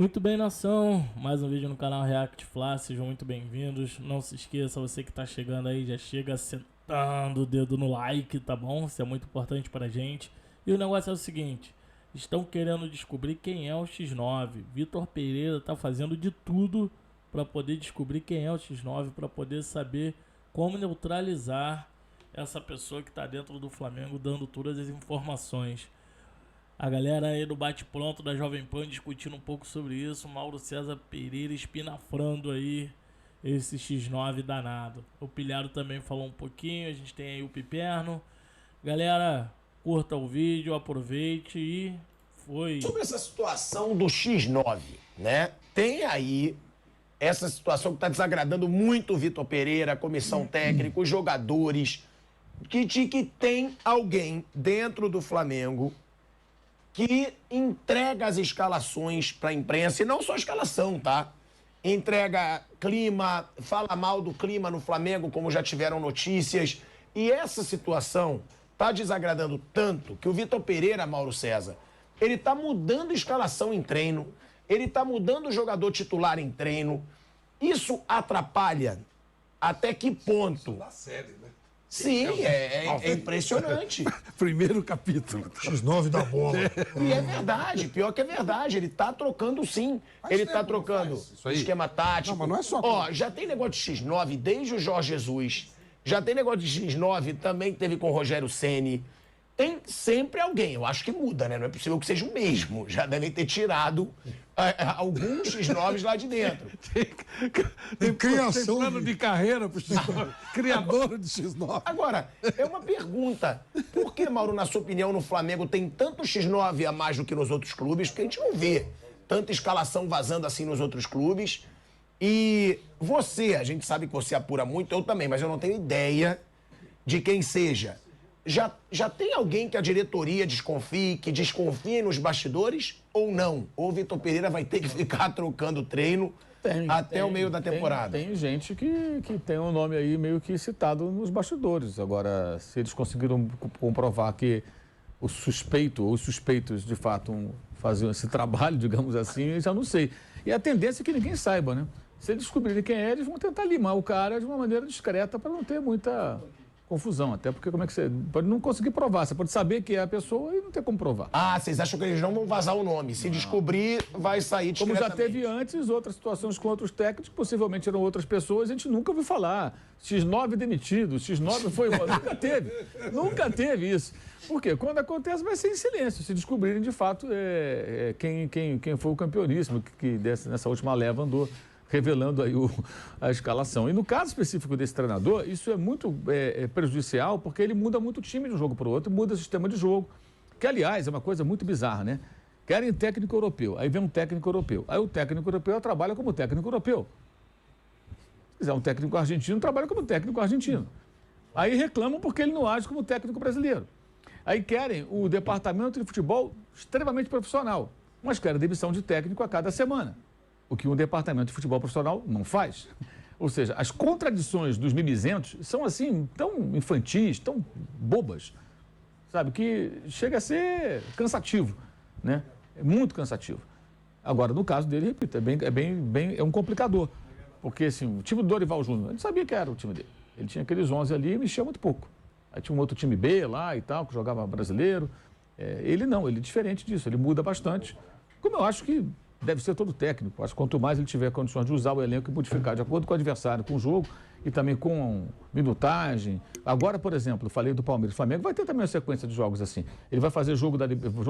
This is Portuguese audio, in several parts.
Muito bem, nação, mais um vídeo no canal React Fla, sejam muito bem-vindos. Não se esqueça, você que está chegando aí, já chega sentando o dedo no like, tá bom? Isso é muito importante pra gente. E o negócio é o seguinte, estão querendo descobrir quem é o X9. Vitor Pereira tá fazendo de tudo para poder descobrir quem é o X9, para poder saber como neutralizar essa pessoa que está dentro do Flamengo, dando todas as informações. A galera aí do bate-pronto da Jovem Pan discutindo um pouco sobre isso. Mauro César Pereira espinafrando aí esse X9 danado. O Pilhado também falou um pouquinho. A gente tem aí o Piperno. Galera, curta o vídeo, aproveite e foi. Sobre essa situação do X9, né? Tem aí essa situação que está desagradando muito o Vitor Pereira, a comissão técnica, os jogadores, que tem alguém dentro do Flamengo que entrega as escalações para a imprensa, e não só a escalação, tá? Entrega clima, fala mal do clima no Flamengo, como já tiveram notícias. E essa situação tá desagradando tanto que o Vitor Pereira, Mauro César, ele tá mudando a escalação em treino, ele tá mudando o jogador titular em treino. Isso atrapalha até que ponto? Da série, né? Sim, é impressionante. Primeiro capítulo. X9 da bola. E é verdade, pior que é verdade. Ele tá trocando sim. Ele tá trocando esquema tático. Não, mas não é só... Ó, já tem negócio de X9 desde o Jorge Jesus. Já tem negócio de X9, também teve com o Rogério Ceni. Tem sempre alguém. Eu acho que muda, né? Não é possível que seja o mesmo. Já devem ter tirado alguns X9s lá de dentro. Tem criação. Tem plano de carreira pro X9. Criador de X9. Agora, é uma pergunta. Por que, Mauro, na sua opinião, no Flamengo tem tanto X9 a mais do que nos outros clubes? Porque a gente não vê tanta escalação vazando assim nos outros clubes. E você, a gente sabe que você apura muito, eu também, mas eu não tenho ideia de quem seja. Já tem alguém que a diretoria desconfie, que desconfie nos bastidores ou não? Ou o Vitor Pereira vai ter que ficar trocando treino até o meio da temporada? Tem gente que tem um nome aí meio que citado nos bastidores. Agora, se eles conseguiram comprovar que o suspeito ou os suspeitos de fato faziam esse trabalho, digamos assim, eu já não sei. E a tendência é que ninguém saiba, né? Se eles descobrirem quem é, eles vão tentar limar o cara de uma maneira discreta para não ter muita confusão, até porque como é que você pode não conseguir provar, você pode saber que é a pessoa e não ter como provar. Ah, vocês acham que eles não vão vazar o nome? Se descobrir, vai sair Como discretamente. já teve antes outras situações com outros técnicos, possivelmente eram outras pessoas, a gente nunca ouviu falar. X9 demitido, X9 foi embora. Nunca teve isso. Por quê? Quando acontece vai ser em silêncio, se descobrirem de fato quem foi o campeoníssimo que nessa última leva andou revelando aí a escalação. E no caso específico desse treinador, isso é muito prejudicial, porque ele muda muito o time de um jogo para o outro, muda o sistema de jogo, que, aliás, é uma coisa muito bizarra, né? Querem técnico europeu, aí vem um técnico europeu. Aí o técnico europeu trabalha como técnico europeu. Se quiser um técnico argentino, trabalha como técnico argentino. Aí reclamam porque ele não age como técnico brasileiro. Aí querem o departamento de futebol extremamente profissional, mas querem demissão de técnico a cada semana. O que um departamento de futebol profissional não faz. Ou seja, as contradições dos mimizentos são assim, tão infantis, tão bobas, sabe, que chega a ser cansativo, né? É muito cansativo. Agora, no caso dele, repito, é um complicador. Porque, assim, o time do Dorival Júnior, a gente sabia que era o time dele. Ele tinha aqueles 11 ali e mexia muito pouco. Aí tinha um outro time B lá e tal, que jogava brasileiro. Ele não, ele é diferente disso, ele muda bastante. Como eu acho que deve ser todo técnico. Acho que quanto mais ele tiver condições de usar o elenco e modificar de acordo com o adversário, com o jogo e também com minutagem. Agora, por exemplo, eu falei do Palmeiras. O Flamengo vai ter também uma sequência de jogos assim. Ele vai fazer jogo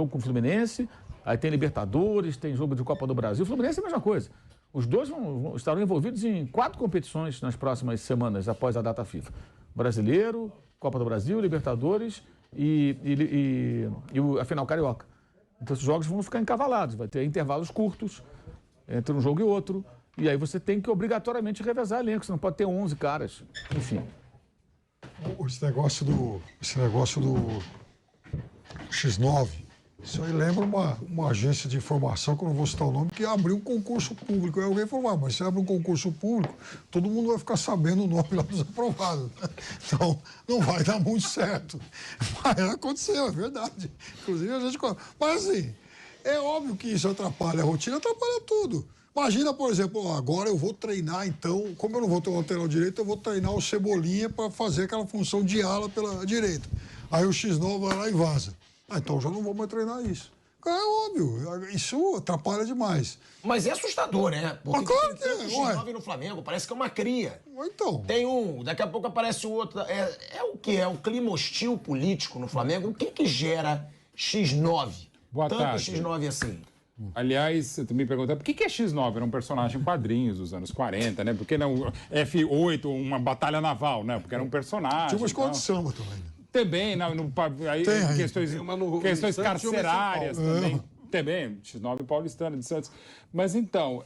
com o Fluminense, aí tem Libertadores, tem jogo de Copa do Brasil. O Fluminense é a mesma coisa. Os dois estarão envolvidos em 4 competições nas próximas semanas após a data FIFA. Brasileiro, Copa do Brasil, Libertadores e a final carioca. Então, os jogos vão ficar encavalados, vai ter intervalos curtos entre um jogo e outro, e aí você tem que obrigatoriamente revezar elenco, você não pode ter 11 caras, enfim. Esse negócio do X9, isso aí lembra uma agência de informação, que eu não vou citar o nome, que abriu um concurso público. Aí alguém falou, mas se abre um concurso público, todo mundo vai ficar sabendo o nome lá dos aprovados. Então, não vai dar muito certo. Mas aconteceu, é verdade. Inclusive, a gente... Mas assim, É óbvio que isso atrapalha a rotina, atrapalha tudo. Imagina, por exemplo, agora eu vou treinar, então, como eu não vou ter um lateral direito, eu vou treinar o Cebolinha para fazer aquela função de ala pela direita. Aí o X9 vai lá e vaza. Então já não vou mais treinar isso. É óbvio, isso atrapalha demais. Mas é assustador, né? Porque Mas claro tem tanto que é, X9 no Flamengo, parece que é uma cria. Então, Tem um, daqui a pouco aparece o outro. É o quê? É o clima hostil político no Flamengo? O que gera X9? Boa Tanto tarde. X9 assim. Aliás, você me perguntou por que é X9? Era um personagem em quadrinhos dos anos 40, né? Porque não F8, uma batalha naval, né? Porque era um personagem. tinha uma escola de então. samba também. Também, aí, Tem aí. questões, Tem uma no questões Santos e uma em São carcerárias Paulo. também. Também, X9 paulistano de Santos. Mas então,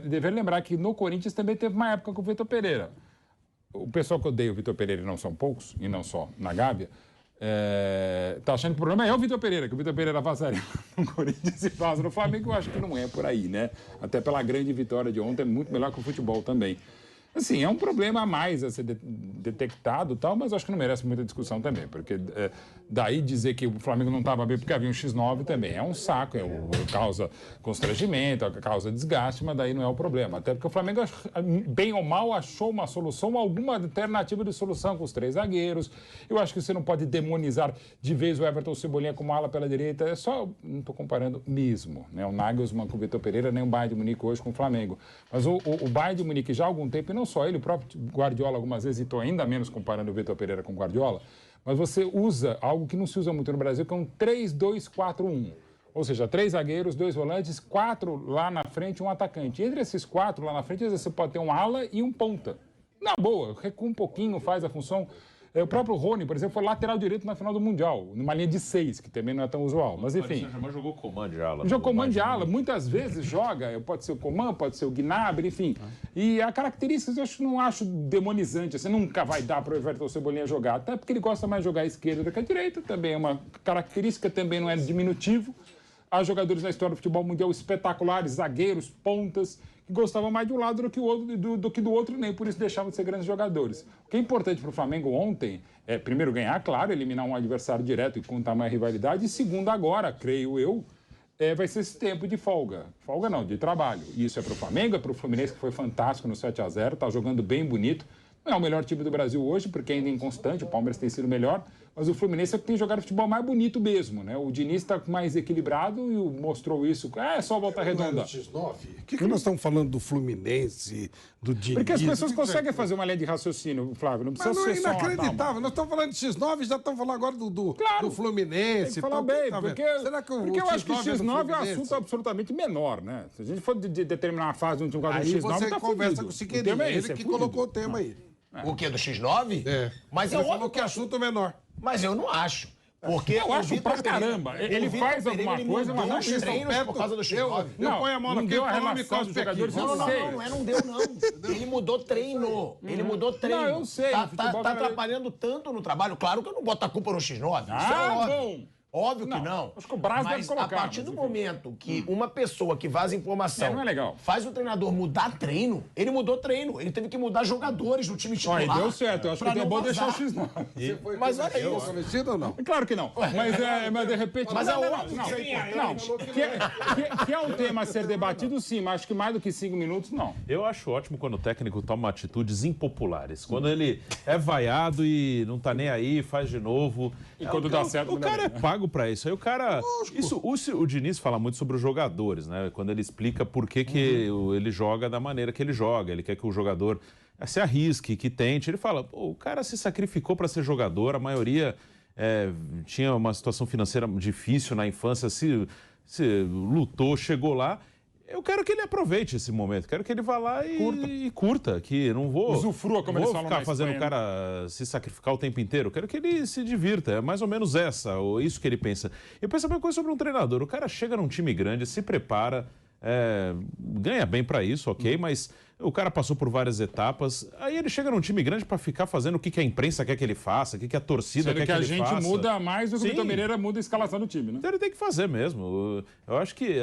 dever lembrar que no Corinthians também teve uma época com o Vitor Pereira. O pessoal que odeia o Vitor Pereira, e não são poucos, e não só na Gávea, tá achando que o problema é o Vitor Pereira, que o Vitor Pereira vazaria no Corinthians e vaza no Flamengo. Eu acho que não é por aí, né? Até pela grande vitória de ontem, é muito melhor que o futebol também. Assim, é um problema a mais a ser detectado e tal, mas acho que não merece muita discussão também, porque daí dizer que o Flamengo não estava bem porque havia um X9 também é um saco, causa constrangimento, causa desgaste, mas daí não é o problema. Até porque o Flamengo, bem ou mal, achou uma solução, alguma alternativa de solução com os 3 zagueiros. Eu acho que você não pode demonizar de vez o Everton Cebolinha como ala pela direita, é só, não estou comparando mesmo, né? O Nagelsmann com o Vitor Pereira, nem o Bayern de Munique hoje com o Flamengo. Mas o Bayern de Munique já há algum tempo, e não só ele, o próprio Guardiola algumas vezes, e estou ainda menos comparando o Vitor Pereira com o Guardiola, mas você usa algo que não se usa muito no Brasil, que é um 3-2-4-1. Ou seja, 3 zagueiros, 2 volantes, 4 lá na frente, um atacante. Entre esses 4 lá na frente, às vezes você pode ter um ala e um ponta. Na boa, recua um pouquinho, faz a função. O próprio Rony, por exemplo, foi lateral direito na final do Mundial, numa linha de 6, que também não é tão usual. Mas enfim. Mas jogou comando de ala. Jogou comando de ala, muitas vezes joga, pode ser o Coman, pode ser o Gnabry, enfim. E a característica eu não acho demonizante. Você nunca vai dar para o Everton Cebolinha jogar, até porque ele gosta mais de jogar à esquerda do que à direita, também é uma característica, também não é diminutivo. Há jogadores na história do futebol mundial espetaculares, zagueiros, pontas, que gostavam mais de um lado do que do outro, nem por isso deixavam de ser grandes jogadores. O que é importante para o Flamengo ontem é, primeiro, ganhar, claro, eliminar um adversário direto e com tamanha rivalidade, e segundo, agora, creio eu, vai ser esse tempo de folga. Folga não, de trabalho. E isso é para o Flamengo, é para o Fluminense, que foi fantástico no 7-0, está jogando bem bonito. Não é o melhor time do Brasil hoje, porque ainda é inconstante, o Palmeiras tem sido melhor, mas o Fluminense é que tem jogado futebol mais bonito mesmo, né? O Diniz está mais equilibrado e mostrou isso. É só volta redonda. X9? O que nós estamos falando do Fluminense, do Diniz? Porque as pessoas conseguem fazer uma linha de raciocínio, Flávio, não precisa Mas não é ser só uma inacreditável. Nós estamos falando de X9 e já estamos falando agora do Fluminense. Tem que falar então, bem, tá vendo? porque, Será que porque eu acho que o do X9 é um Fluminense? assunto absolutamente menor, né? Se a gente for determinar uma fase de um time com Aí X9, você tá conversa fudido. com o O Siqueirinho, tema é ele esse, que fudido. colocou o tema aí. O quê? Do X9? É. Mas é Ele óbvio falou que é assunto menor. Mas eu não acho. Porque Eu o acho Vitor pra Pereira- caramba. o Ele Vitor faz Pereira, alguma ele coisa, mas mudou não os vocês treinos por causa do X9. Eu ponho a mão não aqui, deu a falo, me relação dos cospe aqui. jogadores, eu Não, não não, sei. não deu, não. Ele mudou treino. Ele mudou treino. Não, eu sei, Tá, no futebol, tá cara, atrapalhando tanto no trabalho. Claro que eu não boto a culpa no X9. Isso Ah, é óbvio. bom. Óbvio que Não, não. acho que o Braz deve Mas colocar, a partir mas do enfim. momento que uma pessoa que vaza informação não é legal. faz o treinador mudar treino, ele mudou treino. Ele teve que mudar jogadores do time titular. Olha, deu certo. Eu acho pra que é não bom deixar o vazar. X9. Mas olha Ficou isso. convencido ou não? Claro que não. Mas de repente... Mas não, é não, óbvio não, que isso é não. importante. Que é um tema a ser debatido, sim, mas acho que mais do que 5 minutos, não. Eu acho ótimo quando o técnico toma atitudes impopulares. Quando ele é vaiado e não tá nem aí, faz de novo. E quando dá certo, O não dá cara é bem, pago pra isso. Aí o cara... O Diniz fala muito sobre os jogadores, né? Quando ele explica por que ele joga da maneira que ele joga. Ele quer que o jogador se arrisque, que tente. Ele fala, pô, o cara se sacrificou para ser jogador, a maioria tinha uma situação financeira difícil na infância, se lutou, chegou lá. Eu quero que ele aproveite esse momento, quero que ele vá lá e curta, que não vou... Usufrua, como não eles vou falam ficar na fazendo o Espanha, cara se sacrificar o tempo inteiro, eu quero que ele se divirta, é mais ou menos isso que ele pensa. Eu penso a mesma coisa sobre um treinador, o cara chega num time grande, se prepara, ganha bem pra isso, ok, mas o cara passou por várias etapas, aí ele chega num time grande pra ficar fazendo o que a imprensa quer que ele faça, o que a torcida Sendo quer que que a ele gente faça. muda mais do que o Sim. Vitor Pereira muda a escalação do time, né? Então ele tem que fazer mesmo. Eu acho que,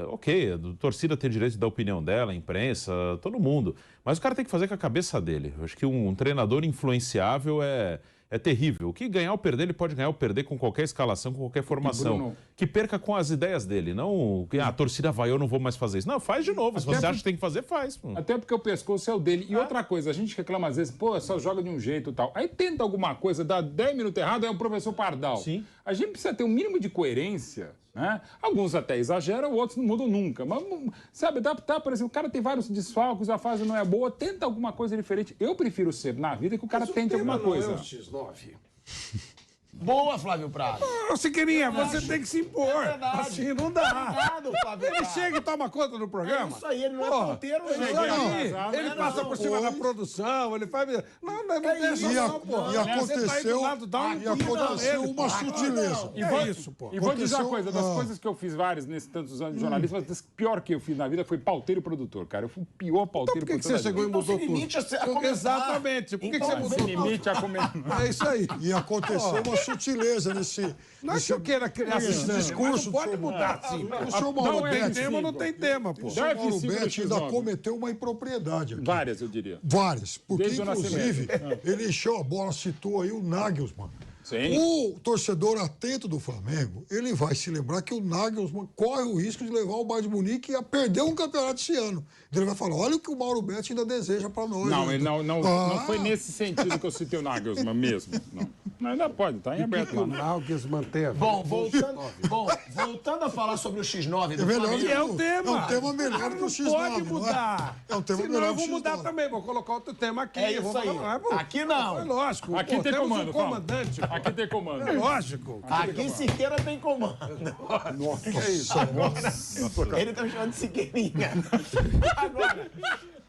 ok, a torcida tem direito de dar a opinião dela, a imprensa, todo mundo. Mas o cara tem que fazer com a cabeça dele. Eu acho que um treinador influenciável é é terrível. O que ganhar ou perder, ele pode ganhar ou perder com qualquer escalação, com qualquer formação. Bruno... Que perca com as ideias dele, não que a torcida vai, eu não vou mais fazer isso. Não, faz de novo. Se você acha que tem que fazer, faz. Até porque o pescoço é o dele. E outra coisa, a gente reclama às vezes, pô, só joga de um jeito e tal. Aí tenta alguma coisa, dá 10 minutos errado, é o professor Pardal. Sim. A gente precisa ter um mínimo de coerência, né? Alguns até exageram, outros não mudam nunca. Mas, sabe, adaptar, por exemplo, o cara tem vários desfalques, a fase não é boa, tenta alguma coisa diferente. Eu prefiro ser na vida que o cara tente alguma coisa. É o X9. Boa, Flávio Prado. Ô, Siqueirinha, você tem que se impor. Assim não dá. Obrigado, Flávio Ele Prado. chega e toma conta do programa. É isso aí, ele não é Pô, ponteiro, é isso gente. aí. Ele passa por cima da produção, ele faz... Não é E, não, pô. e aconteceu, e aconteceu uma sutileza. É isso, pô. E vou dizer uma Aconteceu- coisa, das coisas que eu fiz várias nesses tantos anos de jornalismo, mas das pior que eu fiz na vida foi pauteiro e produtor, cara. Eu fui o pior Então pauteiro por que produtor. você chegou e Então, mudou sem limite a tudo? comentar. Exatamente. Por que Então, você sem mudou Sem tudo? limite a comer. É isso aí. E aconteceu uma sutileza nesse Não é que eu queira criar discurso discurso, do pode senhor mudar, sim. O senhor Mauro Não é Tem Betti, tema, não tem tema, pô. o senhor Mauro F5 do Betti ainda X9. cometeu uma impropriedade aqui. Várias, eu diria. Várias. Porque, Desde o inclusive, nascimento. ele encheu a bola, citou aí o Nagelsmann. Sim. O torcedor atento do Flamengo, ele vai se lembrar que o Nagelsmann corre o risco de levar o Bayern de Munique a perder um campeonato esse ano. Então ele vai falar, olha o que o Mauro Betti ainda deseja para nós. Não, ainda. ele não Ah, foi nesse sentido que eu citei o Nagelsmann mesmo. Não, ainda pode, tá em aberto lá. O Nagelsmann manteve. Bom, voltando a falar sobre o X9 do É melhor Flamengo. que É o tema. É um tema melhor Cara, que o não X9, pode não é? mudar. É um tema Senão melhor eu que vou o mudar X9. também, vou colocar outro tema aqui. É isso vou aí. falar, pô. Aqui não. É lógico. Aqui pô, tem temos comando, um Paulo. comandante. pô. Aqui tem comando. É lógico. Aqui Siqueira tem comando. É isso. Ele tá me chamando de Siqueirinha. Agora,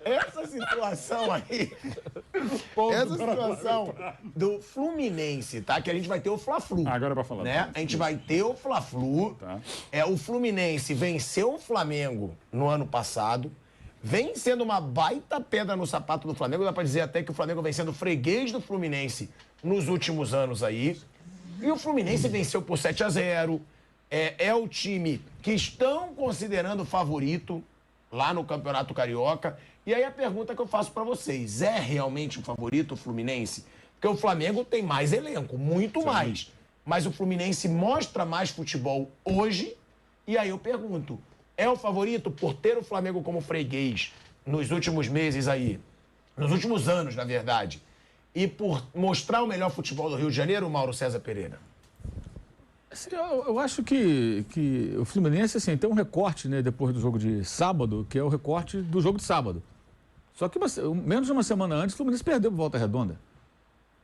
essa situação aí, essa situação do Fluminense, tá? Que a gente vai ter o Fla-Flu. Agora é pra falar. Né? A gente vai ter o Fla-Flu. Tá. O Fluminense venceu o Flamengo no ano passado. Vem sendo uma baita pedra no sapato do Flamengo. Dá pra dizer até que o Flamengo vem sendo freguês do Fluminense nos últimos anos aí. E o Fluminense venceu por 7-0. É o time que estão considerando favorito lá no Campeonato Carioca. E aí a pergunta que eu faço pra vocês, é realmente o favorito o Fluminense? Porque o Flamengo tem mais elenco, muito mais. Mas o Fluminense mostra mais futebol hoje. E aí eu pergunto, é o favorito por ter o Flamengo como freguês nos últimos meses aí? Nos últimos anos, na verdade. E por mostrar o melhor futebol do Rio de Janeiro, Mauro César Pereira? Assim, eu acho que o Fluminense assim, tem um recorte, né, depois do jogo de sábado, que é o recorte do jogo de sábado. Só que menos de uma semana antes, o Fluminense perdeu por Volta Redonda.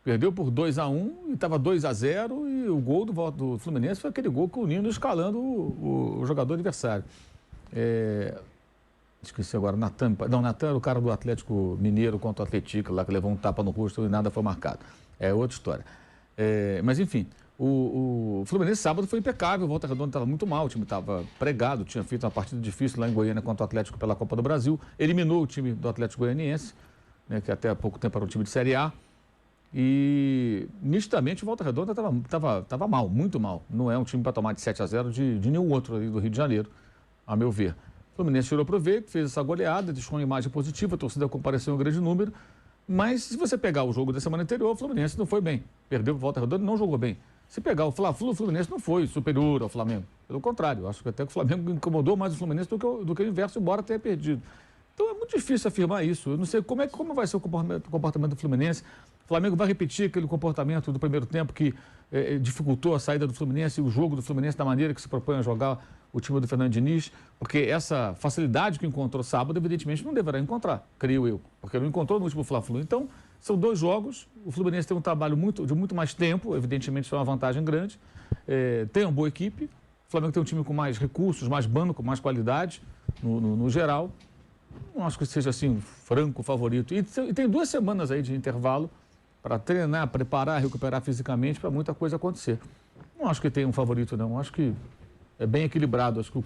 Perdeu por 2-1 e estava 2-0 e o gol do Fluminense foi aquele gol com o Nino escalando o jogador adversário. Esqueci agora, Natan era o cara do Atlético Mineiro contra o Atlético, lá que levou um tapa no rosto e nada foi marcado. É outra história. Mas enfim, o Fluminense sábado foi impecável, o Volta Redonda estava muito mal, o time estava pregado, tinha feito uma partida difícil lá em Goiânia contra o Atlético pela Copa do Brasil, eliminou o time do Atlético Goianiense, né, que até há pouco tempo era um time de Série A, e nitidamente o Volta Redonda estava mal, muito mal. Não é um time para tomar de 7-0 de nenhum outro ali do Rio de Janeiro, a meu ver. O Fluminense tirou proveito, fez essa goleada, deixou uma imagem positiva, a torcida compareceu em grande número, mas se você pegar o jogo da semana anterior, o Fluminense não foi bem. Perdeu o Volta Redonda e não jogou bem. Se pegar o Fla-Flu, o Fluminense não foi superior ao Flamengo. Pelo contrário, acho que até que o Flamengo incomodou mais o Fluminense do que o inverso, embora tenha perdido. Então é muito difícil afirmar isso. Eu não sei como vai ser o comportamento do Fluminense. O Flamengo vai repetir aquele comportamento do primeiro tempo que dificultou a saída do Fluminense e o jogo do Fluminense da maneira que se propõe a jogar o time do Fernando Diniz, porque essa facilidade que encontrou sábado, evidentemente, não deverá encontrar, creio eu, porque não encontrou no último Fla-Flu. Então, são 2 jogos, o Fluminense tem um trabalho de muito mais tempo, evidentemente isso é uma vantagem grande, tem uma boa equipe, o Flamengo tem um time com mais recursos, mais banco, com mais qualidade, no geral. Não acho que seja assim, franco favorito. E tem 2 semanas aí de intervalo para treinar, preparar, recuperar fisicamente para muita coisa acontecer. Não acho que tem um favorito, não. Acho que é bem equilibrado. Acho que,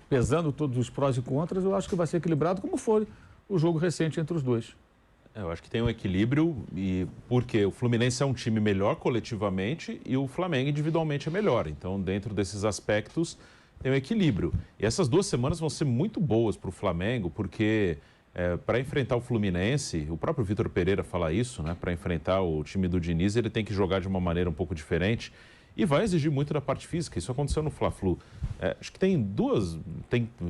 pesando todos os prós e contras, eu acho que vai ser equilibrado, como foi o jogo recente entre os dois. Eu acho que tem um equilíbrio, porque o Fluminense é um time melhor coletivamente e o Flamengo individualmente é melhor. Então, dentro desses aspectos, tem um equilíbrio. E essas 2 semanas vão ser muito boas para o Flamengo, porque Para enfrentar o Fluminense, o próprio Vitor Pereira fala isso, né? Para enfrentar o time do Diniz, ele tem que jogar de uma maneira um pouco diferente e vai exigir muito da parte física. Isso aconteceu no Fla-Flu. Acho que tem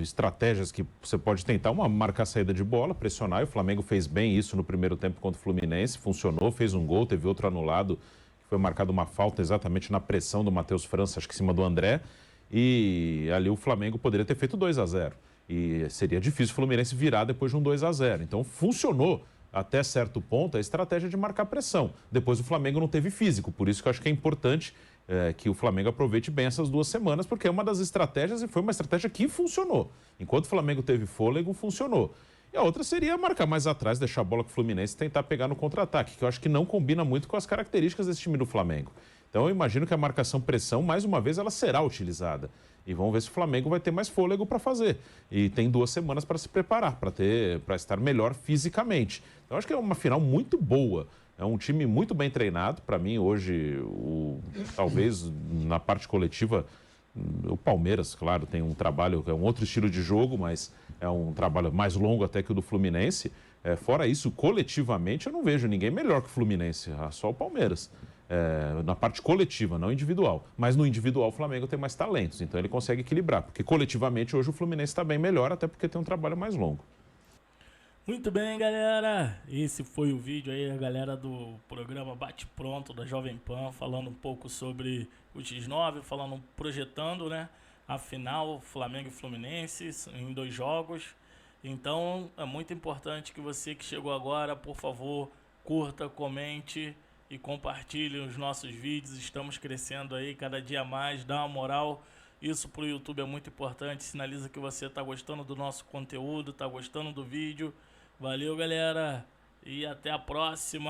estratégias que você pode tentar. Uma, marcar a saída de bola, pressionar. E o Flamengo fez bem isso no primeiro tempo contra o Fluminense, funcionou, fez um gol, teve outro anulado, que foi marcado uma falta exatamente na pressão do Matheus França, acho que em cima do André. E ali o Flamengo poderia ter feito 2-0. E seria difícil o Fluminense virar depois de um 2-0. Então funcionou até certo ponto a estratégia de marcar pressão. Depois o Flamengo não teve físico, por isso que eu acho que é importante que o Flamengo aproveite bem essas 2 semanas, porque é uma das estratégias e foi uma estratégia que funcionou. Enquanto o Flamengo teve fôlego, funcionou. E a outra seria marcar mais atrás, deixar a bola com o Fluminense e tentar pegar no contra-ataque, que eu acho que não combina muito com as características desse time do Flamengo. Então eu imagino que a marcação-pressão, mais uma vez, ela será utilizada. E vamos ver se o Flamengo vai ter mais fôlego para fazer. E tem 2 semanas para se preparar, para estar melhor fisicamente. Então acho que é uma final muito boa. É um time muito bem treinado. Para mim, hoje, talvez na parte coletiva, o Palmeiras, claro, tem um trabalho, é um outro estilo de jogo, mas é um trabalho mais longo até que o do Fluminense. Fora isso, coletivamente, eu não vejo ninguém melhor que o Fluminense, só o Palmeiras. Na parte coletiva, não individual. Mas no individual o Flamengo tem mais talentos, então ele consegue equilibrar. Porque coletivamente hoje o Fluminense está bem melhor, até porque tem um trabalho mais longo. Muito bem, galera. Esse foi o vídeo aí, a galera do programa Bate Pronto da Jovem Pan, falando um pouco sobre o X9, projetando, né, a final Flamengo e Fluminense em 2 jogos. Então é muito importante que você que chegou agora, por favor, curta, comente e compartilhe os nossos vídeos. Estamos crescendo aí cada dia mais, dá uma moral. Isso pro YouTube é muito importante, sinaliza que você está gostando do nosso conteúdo, está gostando do vídeo. Valeu, galera, e até a próxima.